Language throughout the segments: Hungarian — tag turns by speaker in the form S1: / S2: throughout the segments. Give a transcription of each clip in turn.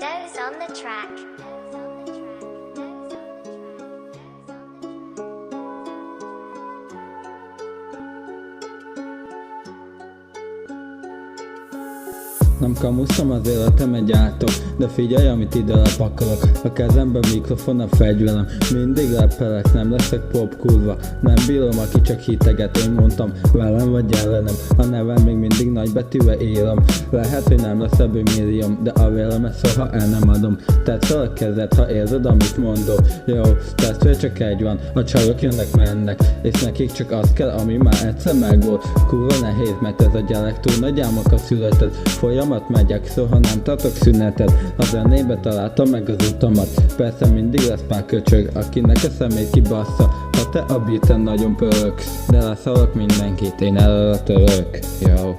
S1: Doze on the track.
S2: Nem kamuszom, az életem egy átok, de figyelj, amit ide lepakolok. A kezemben mikrofon, a fegyverem. Mindig rappelek, nem leszek pop kurva. Nem bírom, aki csak hiteget. Én mondtam, velem vagy ellenem. A nevem még mindig nagybetűvel írom. Lehet, hogy nem lesz ebből millióm, de a vélemet soha el nem adom. Tedd fel a kezed, ha érzed, amit mondok. Jó, testvér csak egy van, a csajok jönnek, mennek, és nekik csak az kell, ami már egyszer megvolt. Kurva nehéz, mert ez a gyerek túl nagy álmokat született. Folyamat megyek, soha nem tartok szünetet. A zenébe találtam meg az utamat. Persze mindig lesz pár köcsög, akinek a szemét kibassza. Ha te a beaten nagyon pöröksz, de leszalok mindenkit, én előre török. Jó.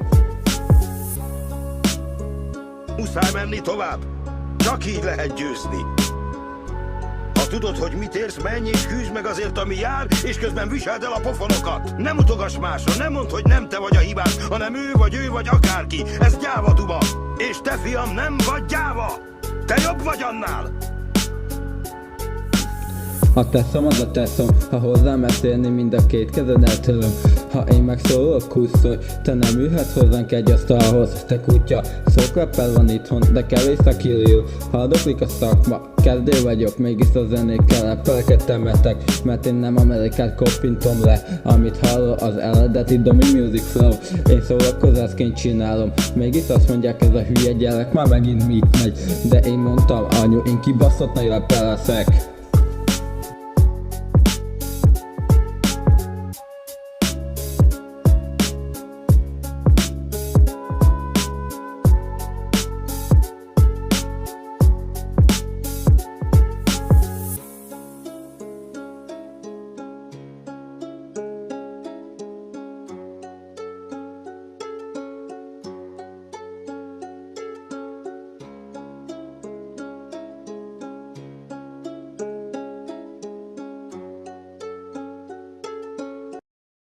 S3: Muszáj menni tovább, csak így lehet győzni. Ha tudod, hogy mit érsz, menj és küzd meg azért, ami jár, és közben viseld el a pofonokat. Nem utogass másra, nem mondd, hogy nem te vagy a hibás, hanem ő vagy akárki. Ez gyáva duba. És te, fiam, nem vagy gyáva. Te jobb vagy annál.
S2: Ha teszem, az a teszem, ha hozzám beszélni, mind a két kezed eltöröm. Ha én megszólok, kusszolj, te nem ülhetsz hozzánk egy asztalhoz, te kutya. Sok rappel van itthon, de kevés a kill. Haldoklik a szakma, kezdő vagyok, mégis a zenékkel rappeleket temetek. Mert én nem Amerikát koppintom le, amit hallol az eredeti Domi Music Flow. Én szórakozásként csinálom, mégis azt mondják, ez a hülye gyerek már megint mit megy. De én mondtam, anyu, én kibaszott nagy rappel leszek.